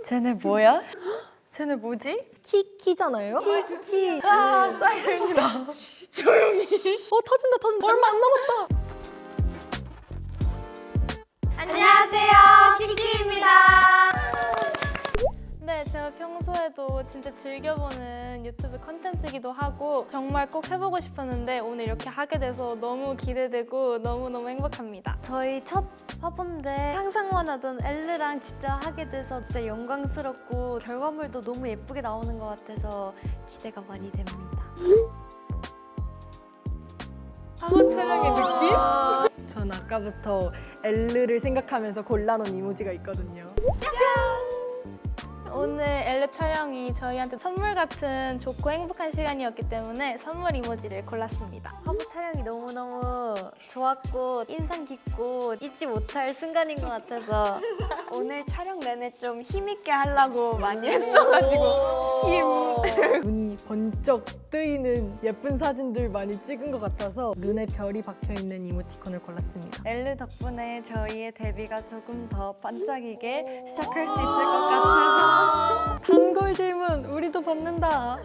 쟤네 뭐야? 쟤네 뭐지? 키키잖아요? 키키. 아, 사이렌이다. 조용히. 터진다. 얼마 안 남았다. 안녕하세요, 키키입니다. 네, 제가 평소에도 진짜 즐겨보는 유튜브 컨텐츠이기도 하고 정말 꼭 해보고 싶었는데 오늘 이렇게 하게 돼서 너무 기대되고 너무너무 행복합니다. 저희 첫 화보인데 상상만 하던 엘르랑 진짜 하게 돼서 진짜 영광스럽고 결과물도 너무 예쁘게 나오는 것 같아서 기대가 많이 됩니다. 화보 촬영의 느낌? 전 아까부터 엘르를 생각하면서 골라놓은 이모지가 있거든요. 오늘 엘르 촬영이 저희한테 선물 같은 좋고 행복한 시간이었기 때문에 선물 이모지를 골랐습니다. 화보 촬영이 너무너무 좋았고 인상 깊고 잊지 못할 순간인 것 같아서 오늘 촬영 내내 좀 힘있게 하려고 많이 했어가지고 눈이 번쩍 뜨이는 예쁜 사진들 많이 찍은 것 같아서 눈에 별이 박혀있는 이모티콘을 골랐습니다. 엘르 덕분에 저희의 데뷔가 조금 더 반짝이게 시작할 수 있을 것 같아서 단골 질문 우리도 받는다.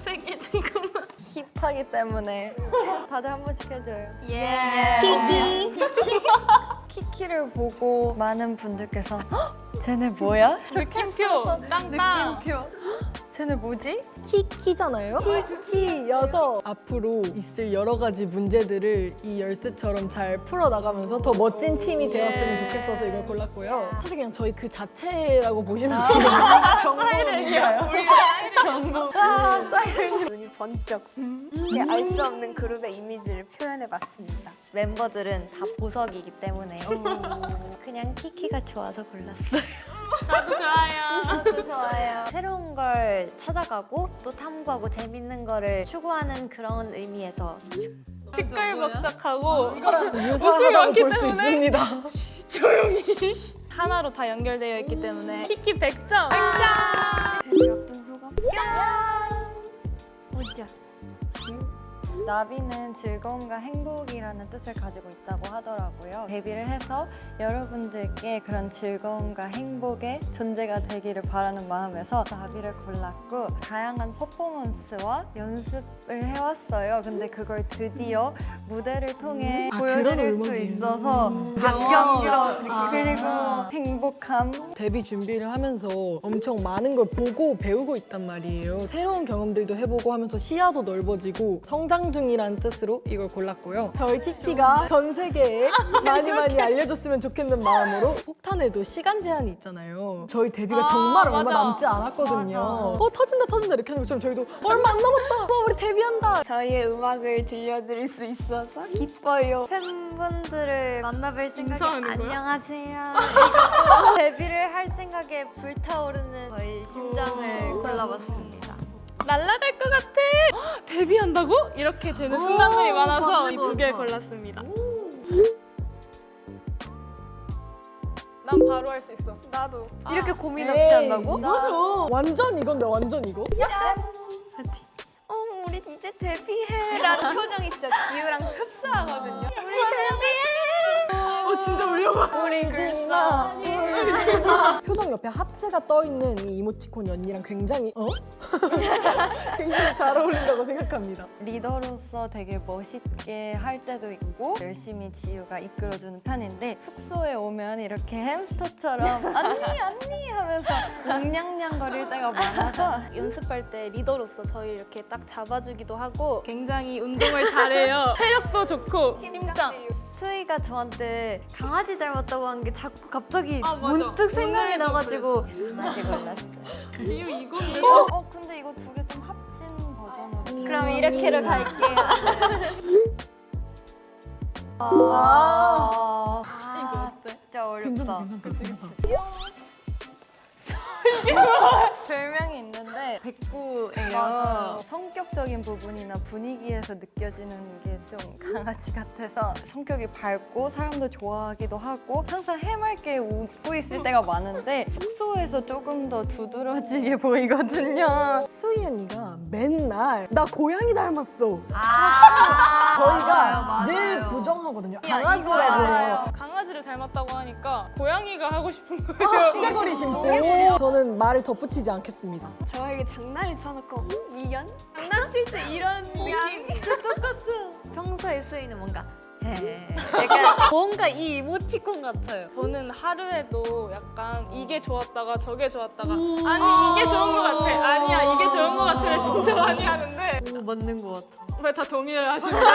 세개 잠깐만. 힙하기 때문에 다들 한 번씩 해줘요. 예. 키키를 보고 많은 분들께서 "헉, 쟤네 뭐야? 느낌표 땅땅. 쟤네 뭐지? 키키잖아요? 키키여서 앞으로 있을 여러 가지 문제들을 이 열쇠처럼 잘 풀어나가면서 더 멋진 팀이 되었으면 좋겠어서 이걸 골랐고요. 사실 그냥 저희 그 자체라고 보시면 돼요. 경고이니까요. 눈이 번쩍 알 수 없는 그룹의 이미지를 표현해봤습니다. 멤버들은 다 보석이기 때문에 그냥 키키가 좋아서 골랐어요. 나도 좋아요. 저도 좋아요. 새로운 걸 찾아가고 또 탐구하고 재밌는 거를 추구하는 그런 의미에서 시끌벅적하고 유사하다고 볼 수 때문에. 있습니다. 하나로 다 연결되어 있기 때문에 키키 100점. 데뷔 앞둔 소감? 오자. 나비는 즐거움과 행복이라는 뜻을 가지고 있다고 하더라고요. 데뷔를 해서 여러분들께 그런 즐거움과 행복의 존재가 되기를 바라는 마음에서 나비를 골랐고 다양한 퍼포먼스와 연습을 해왔어요. 근데 그걸 드디어 무대를 통해 보여드릴 그런 수 음악이. 있어서 감격스러운 그리고 행복함. 데뷔 준비를 하면서 엄청 많은 걸 보고 배우고 있단 말이에요. 새로운 경험들도 해보고 하면서 시야도 넓어지고 성장 중이라는 뜻으로 이걸 골랐고요. 저희 키키가 전 세계에 많이 알려줬으면 좋겠는 마음으로 폭탄에도 시간 제한이 있잖아요. 저희 데뷔가 정말 얼마 맞아. 남지 않았거든요. 터진다 이렇게 하는 것처럼 저희도 얼마 안 남았다. 우리 데뷔한다. 저희의 음악을 들려드릴 수 있어서 기뻐요. 팬분들을 만나뵐 생각에 인사하는 거야? 안녕하세요. 이거 데뷔를 할 생각에 불타오르는 저희 심장을 골라봤습니다. 날아갈 것 같아. 데뷔한다고? 이렇게 되는 순간들이 많아서 이 두 개 골랐습니다. 난 바로 할 수 있어. 나도. 이렇게 고민 없이 한다고? 맞아. 완전 이건데 완전 이거? 우리 이제 데뷔해 라는 표정이 진짜 지우랑 흡사하거든요. 우리 데뷔해! 진짜 울려가. 우리 지나 표정 옆에 하트가 떠있는 이 이모티콘이 언니랑 굉장히 굉장히 잘 어울린다고 생각합니다. 리더로서 되게 멋있게 할 때도 있고 열심히 지우가 이끌어주는 편인데 숙소에 오면 이렇게 햄스터처럼 언니 하면서 냥냥거릴 때가 많아서 연습할 때 리더로서 저희 이렇게 딱 잡아주기도 하고 굉장히 운동을 잘해요. 체력도 좋고 힘짱. 수희가 저한테 강아지 닮았다고 한 게 자꾸 갑자기 아, 맞아. 문득 생각이 오늘도 나가지고 강아지 골랐어요. 지우 이거 근데 이거 두 개 좀 합친 버전으로 그럼 이렇게로 갈게요. 이거 어때? 진짜 어렵다. 별명이 있는데 백구예요. 맞아요. 성격적인 부분이나 분위기에서 느껴지는 게 좀 강아지 같아서 성격이 밝고 사람도 좋아하기도 하고 항상 해맑게 웃고 있을 때가 많은데 숙소에서 조금 더 두드러지게 보이거든요. 수희 언니가 맨날 나 고양이 닮았어. 저희가 저희가 늘 부정하거든요. 강아지라고. 강아지를 닮았다고 닮았다고 하니까 고양이가 하고 싶은 거예요. 깨거리 심고. 저는 말을 덧붙이지 않겠습니다. 저에게 장난을 쳐놓고 미연? 장난칠 때 이런 느낌? 평소에 쓰이는 뭔가 약간 뭔가 이 이모티콘 같아요. 저는 하루에도 약간 이게 좋았다가 저게 좋았다가 아니 이게 좋은 것 같아 아니야 이게 좋은 것 같아를 진짜 많이 하는데 오, 맞는 것 같아. 왜 다 동의를 하시나요?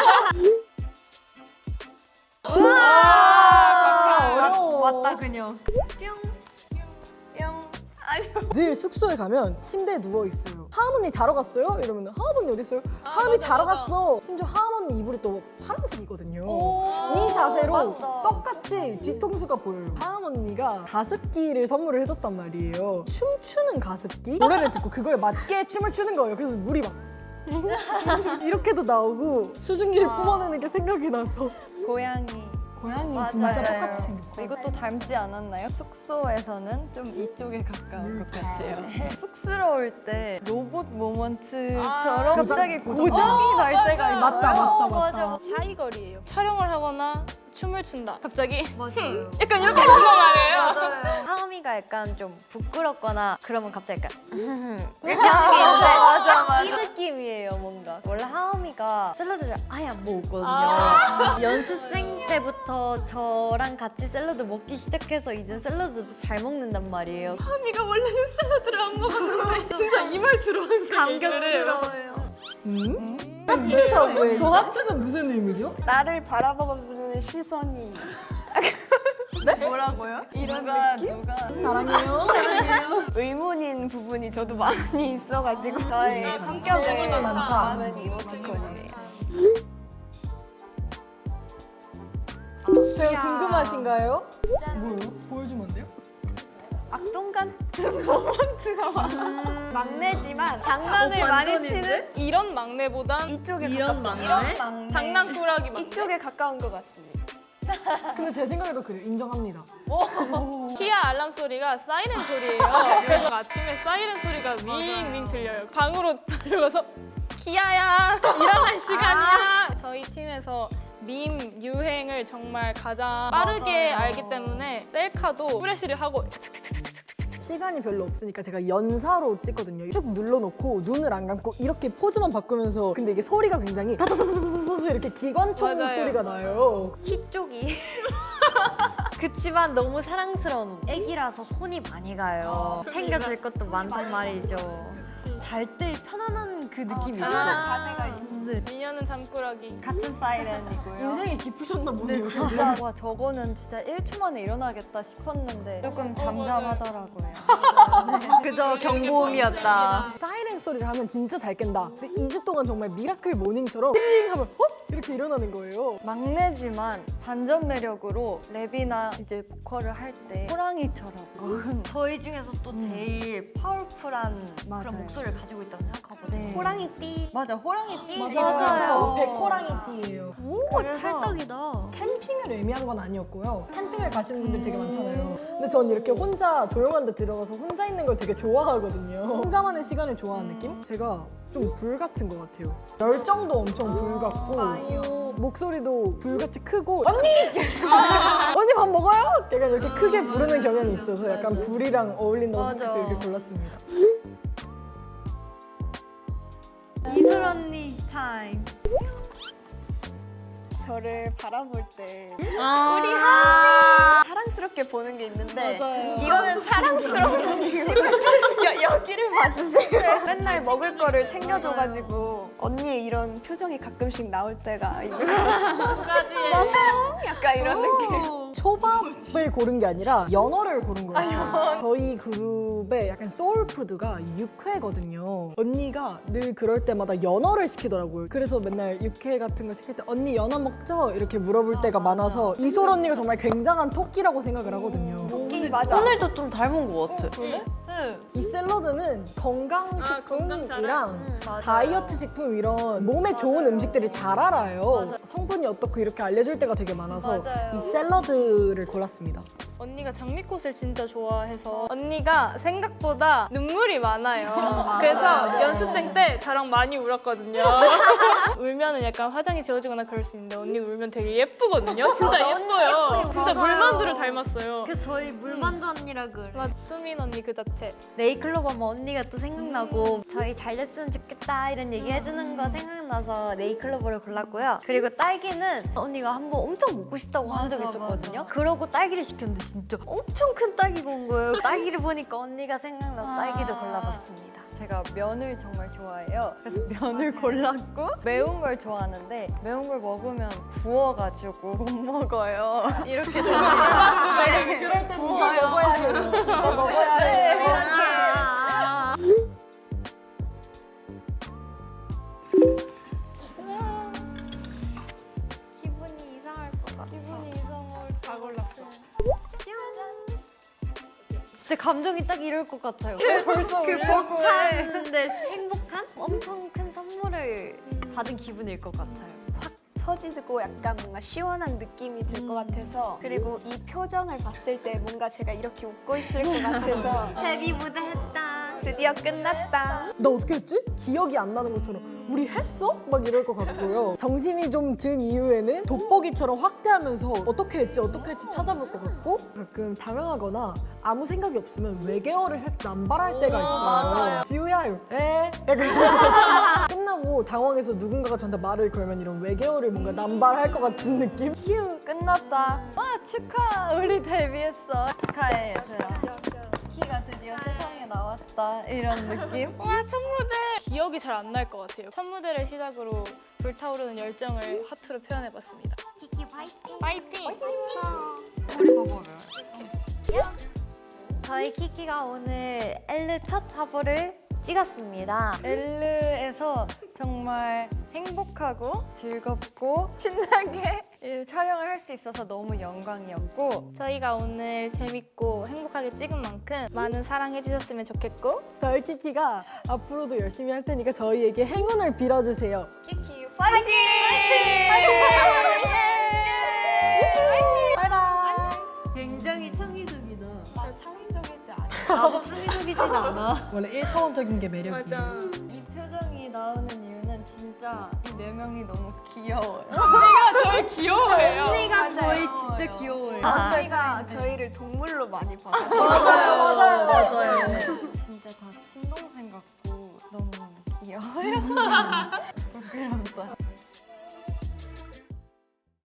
맞다 그냥. 늘 숙소에 가면 침대에 누워 있어요. 하은언니 자러 갔어요? 이러면 하은언니 어디 있어요? 하은이 맞아, 자러 맞아. 갔어. 심지어 하은언니 이불이 또 파란색이거든요. 이 자세로 맞다. 똑같이 뒤통수가 보여요. 하은언니가 가습기를 선물을 해줬단 말이에요. 춤추는 가습기? 노래를 듣고 그거에 맞게 춤을 추는 거예요. 그래서 물이 막 이렇게도 나오고 수증기를 뿜어내는 게 생각이 나서 고양이. 고양이 맞아요. 진짜 똑같이 생겼어요. 이것도 닮지 않았나요? 숙소에서는 좀 이쪽에 가까운 것 같아요. 쑥스러울 때 로봇 모먼트처럼 갑자기 고장이 날 때가 있어요. 맞다. 샤이걸이에요. 촬영을 하거나 춤을 춘다. 갑자기 맞아요. 약간 이렇게 되는 말이에요. 맞아요. 하음이가 약간 좀 부끄럽거나 그러면 갑자기 약간 맞아. 이 느낌이에요 뭔가. 원래 하음이가 샐러드를 아예 안 먹었거든요. 연습생 때부터 저랑 같이 샐러드 먹기 시작해서 이제 샐러드도 잘 먹는단 말이에요. 하미가 원래는 샐러드를 안 먹었는데 진짜 이 말 들어보면서 감격스러워요. 저 하트는 무슨 의미죠? 나를 바라보는 시선이 뭐라고요? 이런 느낌? 누가 사랑해요. 의문인 부분이 저도 많이 있어가지고 저의 성격을 질문이 많다. 담은 이모티콘이네요. 제가 궁금하신가요? 뭐요? 보여주면 안 돼요? 악동 같은 모먼트가 많아서 막내지만 장난을 많이 치는 이런 막내보단 이쪽에 이런 가깝죠. 막내? 장난꾸러기 막내. 이쪽에 가까운 것 같습니다. 근데 제 생각에도 그래요. 인정합니다. 키아 알람 소리가 사이렌 소리예요. 그래서 아침에 사이렌 소리가 윙윙 들려요. 방으로 달려가서 키아야 일어날 시간이야. 저희 팀에서 밈 유행을 정말 가장 빠르게 맞아요. 알기 때문에 셀카도 프레시를 하고 시간이 별로 없으니까 제가 연사로 찍거든요. 쭉 눌러놓고 눈을 안 감고 이렇게 포즈만 바꾸면서 근데 이게 소리가 굉장히 다다다다다다 이렇게 기관총 맞아요. 소리가 나요. 키 쪽이 그치만 너무 사랑스러운 애기라서 손이 많이 가요. 챙겨줄 것도 많단 말이죠. 잘 때 편안한 그 느낌이 편안한 있어요. 자세가 있죠. 미녀는 잠꾸러기. 같은 사이렌이고요. 인생이 깊으셨나 보네요. 진짜 와 저거는 진짜 1초 만에 일어나겠다 싶었는데 조금 잠잠하더라고요. 그저 경고음이었다. 사이렌 소리를 하면 진짜 잘 깬다. 근데 2주 동안 정말 미라클 모닝처럼 띵 하면 헉 이렇게 일어나는 거예요. 막내지만 반전 매력으로 랩이나 이제 보컬을 할 때 호랑이처럼 저희 중에서 또 제일 파워풀한 맞아요. 그런 목소리를 가지고 있다고 생각하거든요. 호랑이띠. 맞아 호랑이띠. 저 백호랑이띠예요. 그래서 찰떡이다. 캠핑을 의미한 건 아니었고요. 캠핑을 가시는 분들 되게 많잖아요. 근데 전 이렇게 혼자 조용한 데 들어가서 혼자 있는 걸 되게 좋아하거든요. 혼자만의 시간을 좋아하는 느낌? 제가 좀 불 같은 것 같아요. 열정도 엄청 불 같고 목소리도 불같이 크고 언니! 언니 밥 먹어요? 약간 이렇게 크게 부르는 경향이 있어서 약간 불이랑 어울린다고 맞아. 생각해서 이렇게 골랐습니다. 이슬 언니 타임. 저를 바라볼 때 우리 사랑스럽게 보는 게 있는데 맞아요. 이거는 사랑스러운 아니고 여기를 봐주세요. 맨날 먹을 거를 챙겨줘가지고 언니의 이런 표정이 가끔씩 나올 때가 있는 것 같아요. 약간 이런 느낌. 초밥을 고른 게 아니라 연어를 고른 거예요. 저희 그룹의 약간 소울푸드가 육회거든요. 언니가 늘 그럴 때마다 연어를 시키더라고요. 그래서 맨날 육회 같은 거 시킬 때 언니 연어 먹죠? 이렇게 물어볼 때가 많아서 이솔 언니가 정말 굉장한 토끼라고 생각을 하거든요. 토끼 맞아. 오늘도 좀 닮은 것 같아. 이 샐러드는 건강식품이랑 맞아요. 다이어트 식품 이런 몸에 좋은 음식들을 잘 알아요. 성분이 어떻고 이렇게 알려줄 때가 되게 많아서 맞아요. 이 샐러드를 골랐습니다. 언니가 장미꽃을 진짜 좋아해서 언니가 생각보다 눈물이 많아요. 그래서 연습생 때 저랑 많이 울었거든요. 울면은 약간 화장이 지워지거나 그럴 수 있는데 언니는 울면 되게 예쁘거든요. 진짜 예뻐요. 진짜 맞아요. 물만두를 닮았어요. 그래서 저희 물만두 언니라 그래. 맞 수민 언니 그 자체. 네이클로버 하면 언니가 또 생각나고 저희 잘 됐으면 좋겠다 이런 얘기 해주는 거 생각나서 네이클로버를 골랐고요. 그리고 딸기는 언니가 한 번 엄청 먹고 싶다고 한 적이 있었거든요. 그러고 딸기를 시켰는데 진짜 엄청 큰 딸기가 온 거예요. 딸기를 보니까 언니가 생각나서 딸기도 골라봤습니다. 제가 면을 정말 좋아해요. 그래서 면을 골랐고 매운 걸 좋아하는데 매운 걸 먹으면 부어가지고 못 먹어요. 이렇게 됩니다. 그럴 때 누가 먹어야 돼. 누가 먹어야 돼. 기분이 이상할 것 같아. 다 골랐어. 진짜 감정이 딱 이럴 것 같아요. 벌써 그 벅찬데 행복한 엄청 큰 선물을 받은 기분일 것 같아요. 터지고 약간 뭔가 시원한 느낌이 들 것 같아서 그리고 이 표정을 봤을 때 뭔가 제가 이렇게 웃고 있을 것 같아서 데뷔 무대 했다. 드디어 끝났다. 나 어떻게 했지? 기억이 안 나는 것처럼 우리 했어? 막 이럴 것 같고요. 정신이 좀 든 이후에는 돋보기처럼 확대하면서 어떻게 했지 찾아볼 것 같고 가끔 당황하거나 아무 생각이 없으면 외계어를 살짝 남발할 때가 있어요. 맞아요. 지우야, 약간 끝나고 당황해서 누군가가 저한테 말을 걸면 이런 외계어를 뭔가 남발할 것 같은 느낌? 휴 끝났다. 와 축하 우리 데뷔했어. 축하해 얘들아. 키가 드디어 세상에 나왔다 이런 느낌. 와, 첫 무대! 기억이 잘 안 날 것 같아요. 첫 무대를 시작으로 불타오르는 열정을 하트로 표현해봤습니다. 키키 파이팅. 파이팅! 우리 봐봐요. 저희 키키가 오늘 엘르 첫 화보를 찍었습니다. 엘르에서 정말 행복하고 즐겁고 신나게 이 촬영을 할 수 있어서 너무 영광이었고 저희가 오늘 재밌고 행복하게 찍은 만큼 많은 사랑해주셨으면 좋겠고 저희 키키가 앞으로도 열심히 할 테니까 저희에게 행운을 빌어주세요. 키키 파이팅! 바이바이. 굉장히 창의적이다. 나 창의적이지 않아. 나도 창의적이진 않아. 원래 1차원적인 게 매력이에요. 이 표정이 나오는 이유는 진짜 이 네 명이 너무 귀여워요. 저희 귀여워해요. 언니가 저희 진짜 귀여워요. 저희가 저희를 동물로 많이 봐서 맞아요. 진짜 다 친동생 같고 너무 귀여워요. 부끄럽다.